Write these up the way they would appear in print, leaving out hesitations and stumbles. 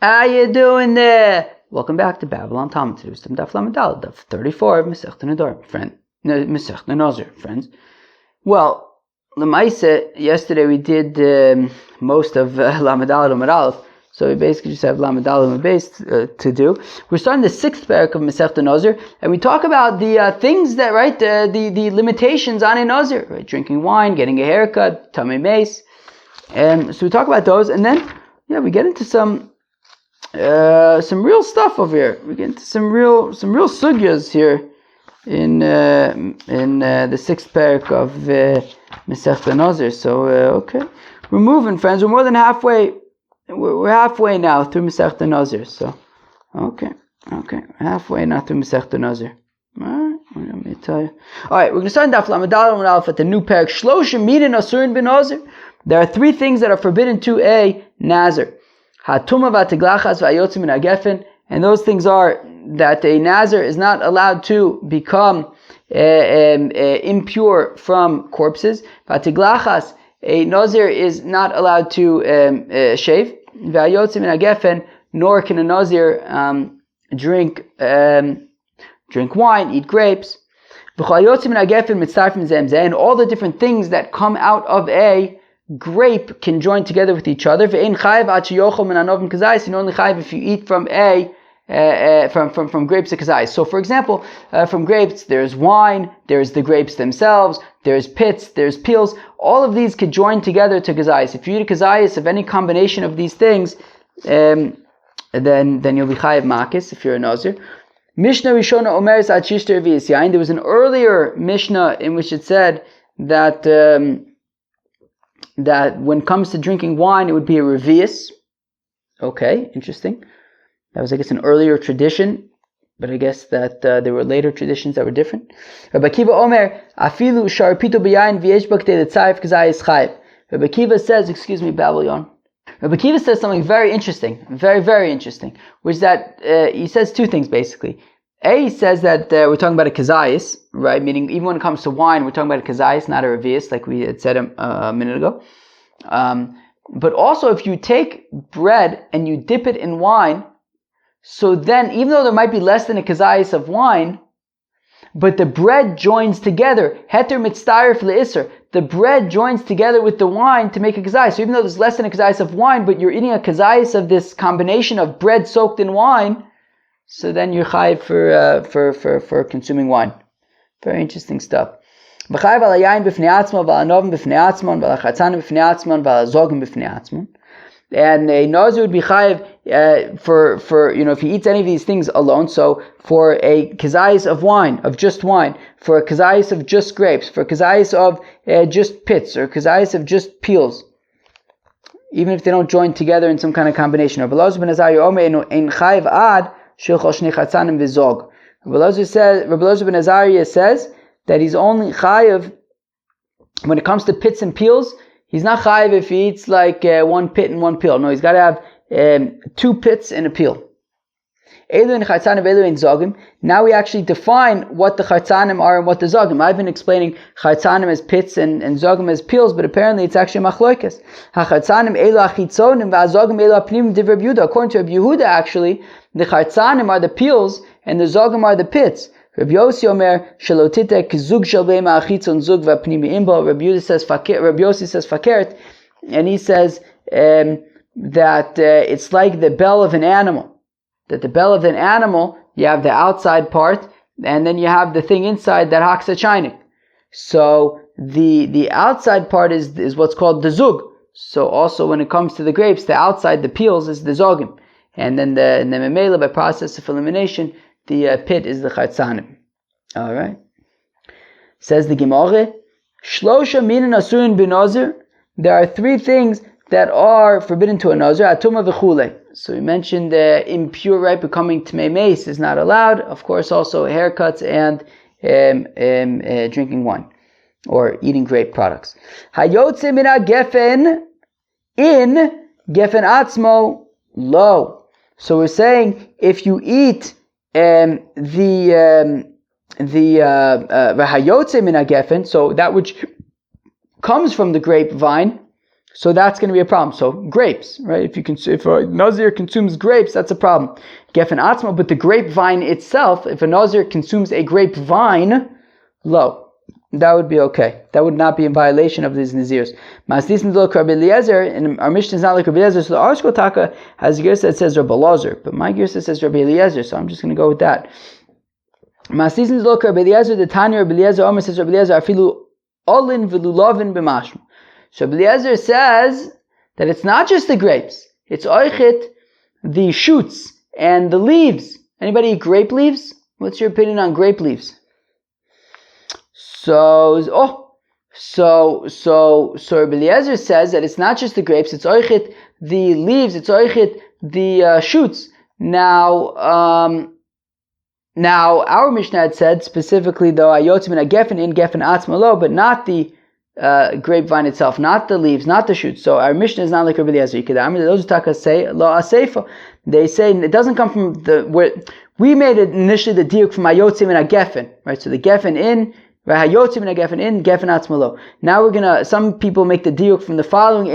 How you doing there? Welcome back to Babylon Talmud. Today is Daf Lamed Daled, Daf 34 of Masechta Nadar, Masechta Nazir, friends. Well, L'maisa, yesterday we did most of Lamed Daled Amud Aleph, so we basically just have Lamed Daled Amud Beis to do. We're starting the 6th parak of Masechta Nazir, and we talk about the things that, right, the limitations on a Nazir, right? Drinking wine, getting a haircut, Tamei Meis, and so we talk about those, and then we get into some real stuff over here. We get into some real sugyas here in the 6th parak of Masechta Nazir. So okay, we're moving, friends. We're more than halfway. We're halfway now through Masechta Nazir. So okay, halfway now through Masechta Nazir. All right, let me tell you. All right, we're going to start in Daf Lamed Daled Aleph at the new parak. Shloshim Minim Asurin b'Nazir. There are 3 things that are forbidden to a Nazir. Hatuma v'atiglachas v'ayotzim min hagefen, and those things are that a Nazir is not allowed to become impure from corpses. V'atiglachas, a Nazir is not allowed to shave. V'ayotzim min hagefen, nor can a Nazir drink wine, eat grapes. V'chayotzim min hagefen mitzarfim zeh zeh, and all the different things that come out of a grape can join together with each other. You're only chayiv if you eat from grapes of kazayis. So, for example, from grapes, there's wine, there's the grapes themselves, there's pits, there's peels. All of these could join together to kazayis. If you eat a kazayis of any combination of these things, then you'll be chayiv makis if you're a nazir. Mishnah Rishona Omeres ad shishter v'yis yain. There was an earlier Mishnah in which it said that when it comes to drinking wine, it would be a revius. Okay, interesting. That was, I guess, an earlier tradition, but I guess that there were later traditions that were different. Rabbi Kiva Omer, afilu sharpito b'yayin v'yesh b'ktei l'tzayif k'zayis chayiv. Rabbi Kiva says, excuse me, Babylon. Rabbi Kiva says something very interesting, very, very interesting, which is that he says 2 things, basically. He says that we're talking about a kazayis, right? Meaning, even when it comes to wine, we're talking about a kazayis, not a revius, like we had said a minute ago. But also, if you take bread and you dip it in wine, so then, even though there might be less than a kazayis of wine, but the bread joins together, heter mitztarif le'isr, the bread joins together with the wine to make a kazayis. So even though there's less than a kazayis of wine, but you're eating a kazayis of this combination of bread soaked in wine, so then you're chayiv for consuming wine. Very interesting stuff. And a nazir would be chayiv for if he eats any of these things alone. So for a kazayis of wine, of just wine, for a kazayis of just grapes, for a kazayis of just pits, or kazayis of just peels, even if they don't join together in some kind of combination. Rabbi Elazar ben Azariah says that he's only chayiv when it comes to pits and peels. He's not chayiv if he eats like 1 pit and 1 peel. No, he's got to have 2 pits and a peel. Now we actually define what the chartzanim are and what the zogim. I've been explaining chartzanim as pits and zogim as peels, but apparently it's actually machloikes. According to Rabbi Yehuda, actually, the chartzanim are the peels and the zogim are the pits. Rabbi Yossi Omer shalotite kizug shel beima achitzon zug v'apnimi imbo. Rabbi Yossi says fakert, and he says that it's like the bell of an animal. That the bell of an animal, you have the outside part, and then you have the thing inside that haksa chinik. So the outside part is what's called the zug. So also when it comes to the grapes, the outside, the peels, is the zogim, and then the memela, by process of elimination, the pit is the chartzanim. All right. Says the Gemara, Shlosha minin asurin b'nazir. There are 3 things that are forbidden to a nazir. Atuma v'chule. So we mentioned impure, right? Becoming Tamei Meis is not allowed. Of course, also haircuts and drinking wine or eating grape products. Hayotze mina gefen in gefen atzmo lo. So we're saying if you eat the hayotze mina gefen, so that which comes from the grapevine, So that's going to be a problem. So grapes, right? If a Nazir consumes grapes, that's a problem. Gefen atzma, but the grapevine itself, if a Nazir consumes a grapevine, lo, that would be okay. That would not be in violation of these Nazirs. Masdisim lo Rabbi Eliezer, and our Mishnah is not like Rabbi Eliezer, so the Arshko Taka has a girsa that says Rabbi Elazar, but my girsa says Rabbi Eliezer, so I'm just going to go with that. Masdisim lo Rabbi Eliezer, the Tanya Rabbi Eliezer, Omer says Rabbi Eliezer, afilu olin v'lulavin b'mashma. So Rabbi Eliezer says that it's not just the grapes, it's oichet, the shoots, and the leaves. Anybody eat grape leaves? What's your opinion on grape leaves? So Rabbi Eliezer says that it's not just the grapes, it's oichet the leaves, it's oichet the shoots. Now our Mishnah had said specifically though ayotzim and agefen in gefen atzma lo, but not the grapevine itself, not the leaves, not the shoots. So our Mishnah is not like Rabbi Eliezer. Those takas say lo aseifa. They say it doesn't come from where we made it initially the diuk from ayotzim and agefen, right? So the gefen in. Now we're gonna. Some people make the diuk from the following: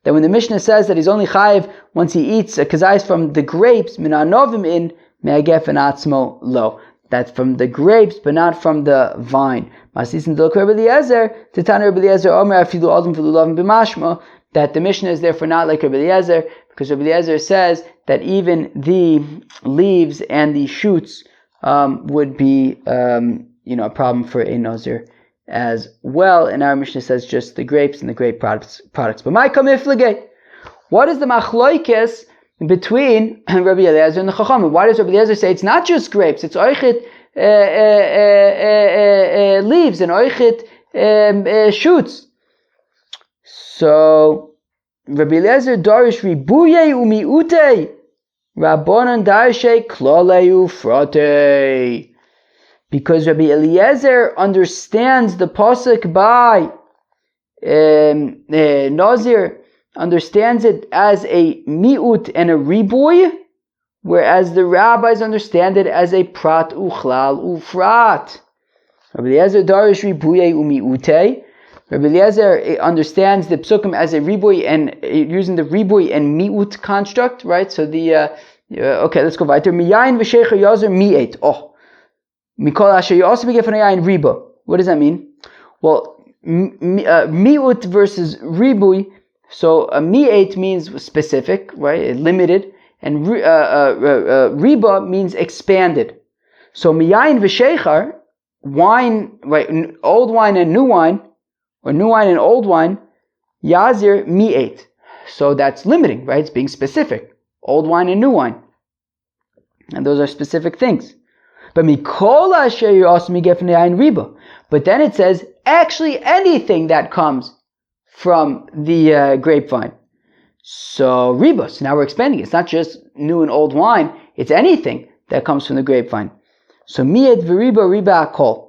that when the Mishnah says that he's only chayiv once he eats a kazayis from the grapes, that's from the grapes, but not from the vine. That the Mishnah is therefore not like Rabbi Eliezer, because Rabbi Eliezer says that even the leaves and the shoots would be a problem for a Nazir as well. And our Mishnah says just the grapes and the grape products. But my kamiflage, what is the machloikes between Rabbi Eliezer and the Chachamim? Why does Rabbi Eliezer say it's not just grapes, it's oichet leaves and oichet shoots? So Rabbi Eliezer darish ribuye umiute. Rabbanan darshe kloleu frote. Because Rabbi Eliezer understands the pasuk by Nazir, understands it as a mi'ut and a ribuy, whereas the rabbis understand it as a prat uchlal ufrat. Rabbi Eliezer darish ribuye umi'ute. Rabbi Eliezer understands the psukim as a ribuy and using the ribuy and mi'ut construct, right? So the okay, let's go weiter. Miyayin v'shecher yazer mi'et. Oh, mikol asher yosem gefen yayin riba. What does that mean? Well, mi'ut versus ribuy. So mi'et means specific, right? Limited, and riba means expanded. So miyayin v'shecher, wine, right? Old wine and new wine. Or new wine and old wine, yazir mi'et. So that's limiting, right? It's being specific. Old wine and new wine. And those are specific things. But mikol asher yosmi gefen yayin riba. But then it says, actually anything that comes from the grapevine. So riba. So now we're expanding it. It's not just new and old wine. It's anything that comes from the grapevine. So mi'et v'riba riba akol.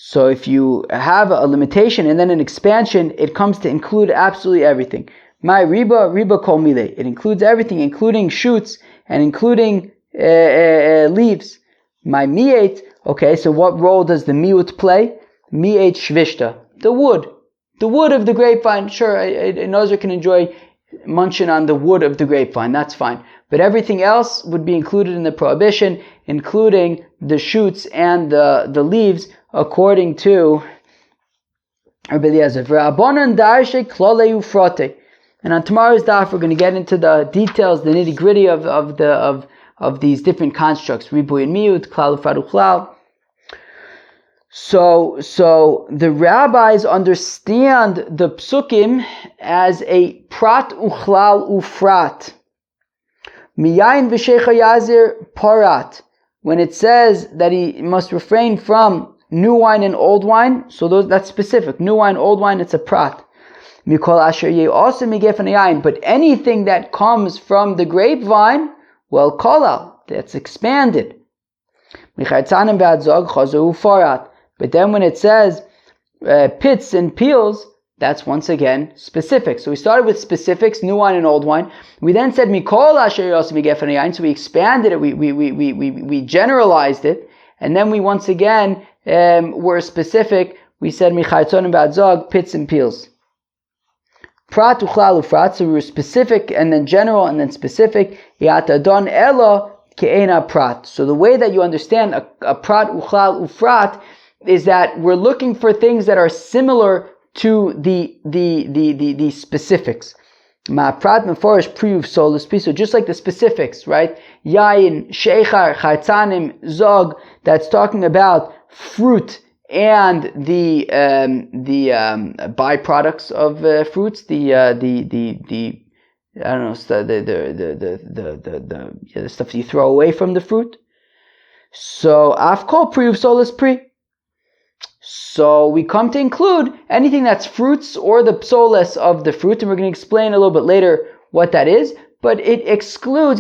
So if you have a limitation and then an expansion, it comes to include absolutely everything. My riba kol mile. It includes everything, including shoots and including leaves. My mi'et. Okay, so what role does the mi'ut play? Mi'et shvishta. The wood of the grapevine. Sure, a Nazir can enjoy munching on the wood of the grapevine. That's fine. But everything else would be included in the prohibition, including the shoots and the leaves, according to Rabbi Eliezer. And on tomorrow's daf, we're going to get into the details, the nitty gritty of these different constructs, ribuy and miut, klal ufrad uchlal. So the rabbis understand the psukim as a prat uchlal ufrat. Miyayin v'shecha yazir parat. When it says that he must refrain from new wine and old wine, so that's specific. New wine, old wine, it's a prat. Mikol asher also migefen yayin. But anything that comes from the grapevine, well, kolal, that's expanded. Michatzanim ba'adzog chazu farat. But then when it says pits and peels, that's once again specific. So we started with specifics, new wine and old wine. We then said mikol asher yosem migefen yayin. So we expanded it. We generalized it, and then we once again were specific we said Michaytzonim Ba'adzog, pits and peels. Prat uchlal ufrat, so we were specific and then general and then specific. Yata don elo ke'ena prat. So the way that you understand a prat uchlal ufrat is that we're looking for things that are similar to the specifics. Ma'aprat meforish priyuv solus pri. So just like the specifics, right? Yayin, sheichar, chaytzanim, zog. That's talking about fruit and the byproducts of fruits. The stuff you throw away from the fruit. So afkol priyuv solus pri. So we come to include anything that's fruits or the psoles of the fruit, and we're going to explain a little bit later what that is. But it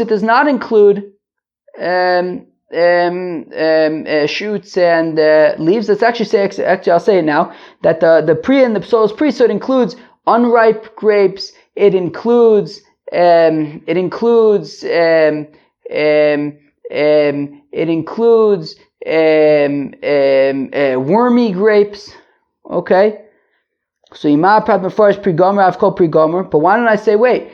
does not include shoots and leaves. Let's actually say, I'll say it now, that the pri and the psoles pri, so it includes unripe grapes. It includes wormy grapes. Okay, so Yima Prat Mefarish Pri Gomer, I've called Pri Gomer. But why don't I say, wait,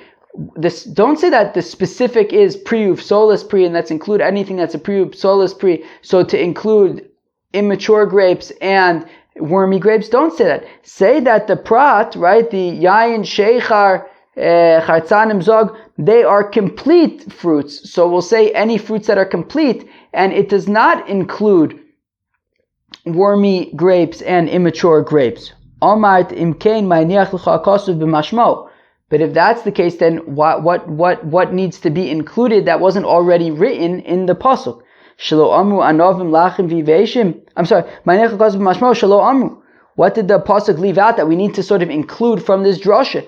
this? Don't say that the specific is Priuv Solus Pri, and that's include anything that's a Priuv Solus Pri. So to include immature grapes and wormy grapes, don't say that. Say that the Prat, right, the Yayin, Sheichar, Chartzanim, Zog, they are complete fruits. So we'll say any fruits that are complete, and it does not include wormy grapes and immature grapes. But if that's the case, then what needs to be included that wasn't already written in the pasuk? I'm sorry. What did the pasuk leave out that we need to sort of include from this drasha?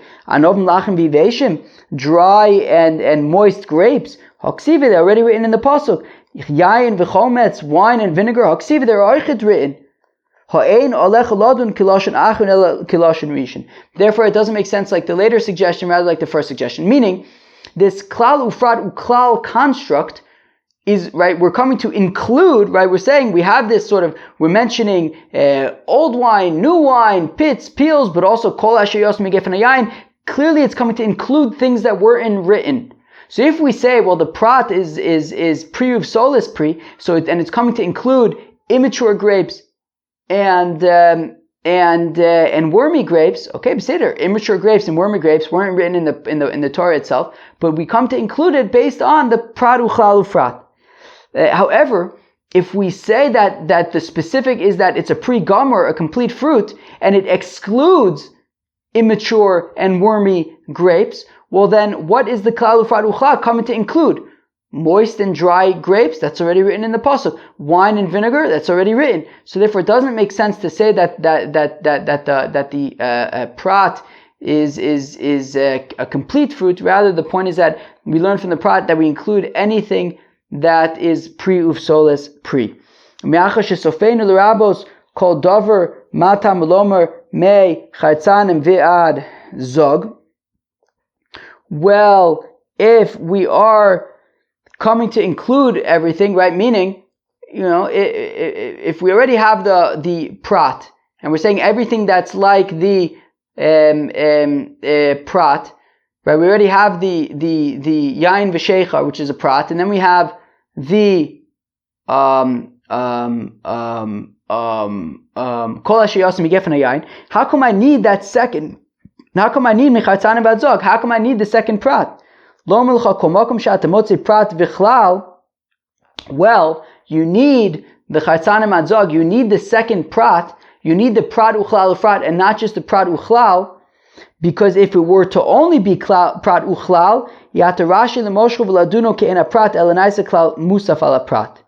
Dry and moist grapes. They're already written in the pasuk. Yayin v'chometz, wine and vinegar. They're oichet written. Therefore, it doesn't make sense like the later suggestion, rather like the first suggestion. Meaning, this klal ufrat uklal construct is, right, we're coming to include, right, we're saying we have this sort of, we're mentioning old wine, new wine, pits, peels, but also kol asher yos migef yayin. Clearly it's coming to include things that weren't written. So if we say, well, the prat is priuv solus pri, so and it's coming to include immature grapes and wormy grapes, okay, beseder, immature grapes and wormy grapes weren't written in the Torah itself, but we come to include it based on the prat uchlal ufrat. However, if we say that the specific is that it's a pre-gomer, a complete fruit, and it excludes immature and wormy grapes, well then, what is the klal ufrat uchlal coming to include? Moist and dry grapes, that's already written in the pasuk. Wine and vinegar, that's already written. So therefore, it doesn't make sense to say that the prat is a complete fruit. Rather, the point is that we learn from the prat that we include anything that is pri uf solus pri. Me'achas shesofeinu l'rabos kol dover mata melomer me chaytzanim ve'ad zog. Well, if we are coming to include everything, right? Meaning, if we already have the prat, and we're saying everything that's like the prat, right? We already have the yain v'sheichar, which is a prat, and then we have the kol asher yos migef yain. How come I need that second? How come I need michatzanim b'adzog? How come I need the second prat? Well, you need the chaytzanim adzog, you need the second prat, you need the prat uchlal ufrat, and not just the prat uchlal, because if it were to only be prat uchlal, yatarashi l'moshchu v'laduno ke'ena prat elanaisa klal musaf ala prat.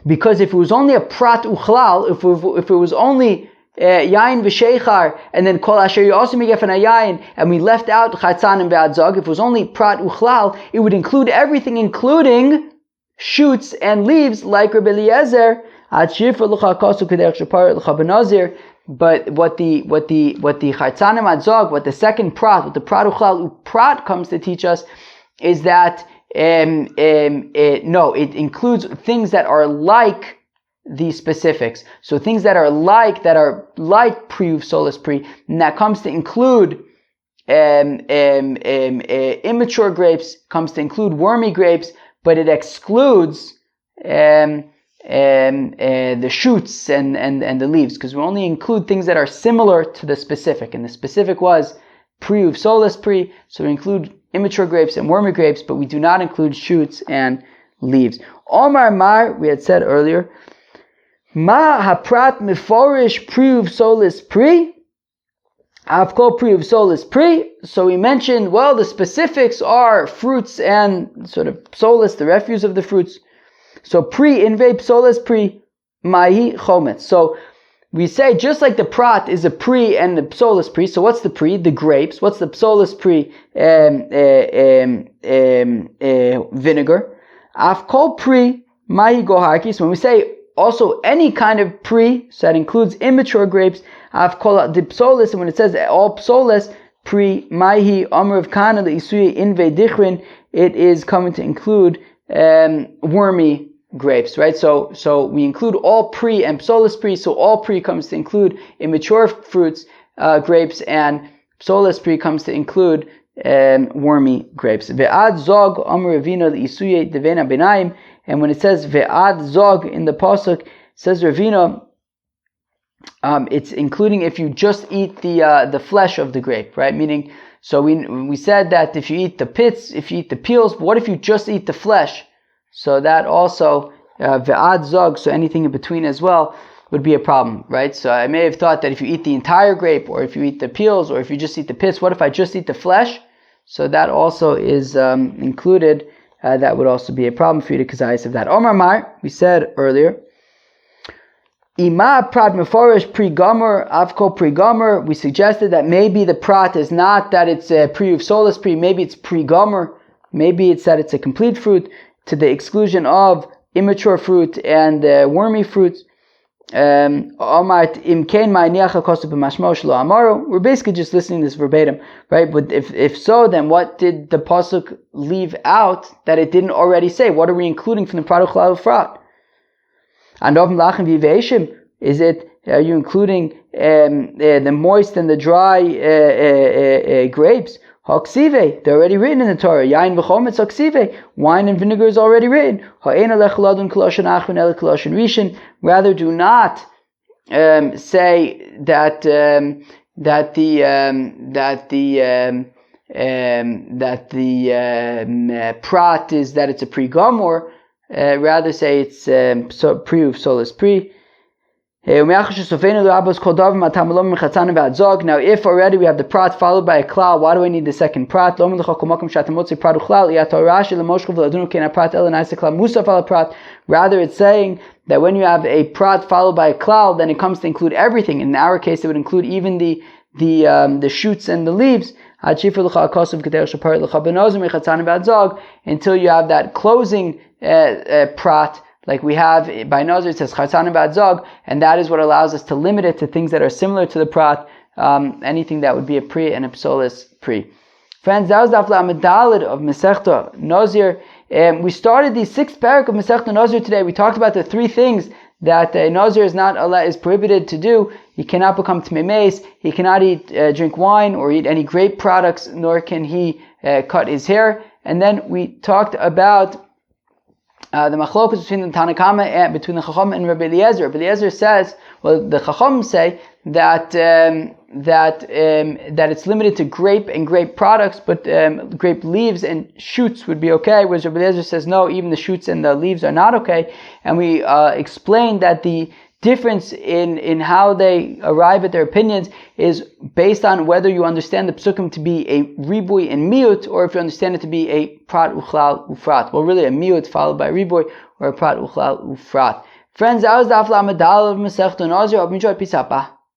Because if it was only a prat uchlal, if it was only yain v'sheichar, and then kol asher yosim migefen yain, and we left out chaytzanim ve'adzog, if it was only prat uchlal, it would include everything, including shoots and leaves, like Rabbi Eliezer. But what the chaytzanim adzog, what the second prat, what the prat uchlal prat comes to teach us, is that it includes things that are like the specifics. So things that are like pri uvsolis pri, and that comes to include immature grapes, comes to include wormy grapes, but it excludes the shoots and the leaves, because we only include things that are similar to the specific, and the specific was pri uvsolis pri, so we include immature grapes and wormy grapes, but we do not include shoots and leaves. Omar Mar, we had said earlier, Ma haprat meforish pri uvsolis pri, Avkol pri uvsolis pri. So we mentioned, well, the specifics are fruits and sort of psolis, the refuse of the fruits. So pri inve psolis pri mahi chometz. So we say just like the prat is a pri and the psolis pri. So what's the pri? The grapes. What's the psolis pri? Vinegar. Avkol pri mahi goharki. So when we say also any kind of pri, so that includes immature grapes, Avkol the psolis, and when it says all psolis, pri mahi amr of kana the isuye inve dichrin, it is coming to include wormy grapes, right? So we include all pri and psolis pri. So all pri comes to include immature fruits, grapes, and psolis pri comes to include wormy grapes. Ve'ad zog amr Ravina the isuye devena benaim. And when it says ve'ad zog in the pasuk, says Ravina, it's including if you just eat the flesh of the grape, right? Meaning, so we said that if you eat the pits, if you eat the peels, but what if you just eat the flesh? So that also ve'ad zog, so anything in between as well, would be a problem, right? So I may have thought that if you eat the entire grape, or if you eat the peels, or if you just eat the pits, what if I just eat the flesh? So that also is included. That would also be a problem for you to kazayis of that. Omar Mar, we said earlier, Ima prat meforish pri gomer, avko pri gomer. We suggested that maybe the prat is not that it's a pri uvsolis pri, maybe it's pri gomer, maybe it's that it's a complete fruit, to the exclusion of immature fruit and wormy fruits. We're basically just listening to this verbatim, right? But if so, then what did the pasuk leave out that it didn't already say? What are we including from the prat uchlal ufrat? And is it, are you including the moist and the dry grapes? Haksive, they're already written in the Torah. Yain v'chometz haksive, wine and vinegar is already written. Ha'ena lechaladun koloshen achron ele koloshen rishon. Rather, do not say that the prat is that it's a pri gomor. Rather say it's pri uvsolis pri. Now, if already we have the prat followed by a klal, why do I need the second prat? Rather, it's saying that when you have a prat followed by a klal, then it comes to include everything. In our case, it would include even the shoots and the leaves. Until you have that closing prat. Like we have by Nazir, it says Chatzan and Bad Zog, and that is what allows us to limit it to things that are similar to the prat, anything that would be a pri and a psolis pri. Friends, that was the Afla Amidalid of Masechta Nazir. We started the 6th parak of Masechta Nazir today. We talked about the 3 things that Nazir is prohibited to do. He cannot become tmemeis, he cannot drink wine or eat any grape products, nor can he cut his hair. And then we talked about the machlokas between the Tanakama and between the Chacham and Rabbi Eliezer. Rabbi Eliezer says, well, the Chacham say that it's limited to grape and grape products, but grape leaves and shoots would be okay. Whereas Rabbi Eliezer says no, even the shoots and the leaves are not okay. And we explained that the difference in how they arrive at their opinions is based on whether you understand the psukim to be a ribui and miut, or if you understand it to be a prat uchlal ufrat. Well, really a miut followed by ribui, or a prat uchlal ufrat. Friends, that was the Afla Amadal of Masechta Nazir. Hope you enjoyed. Peace out. Bye.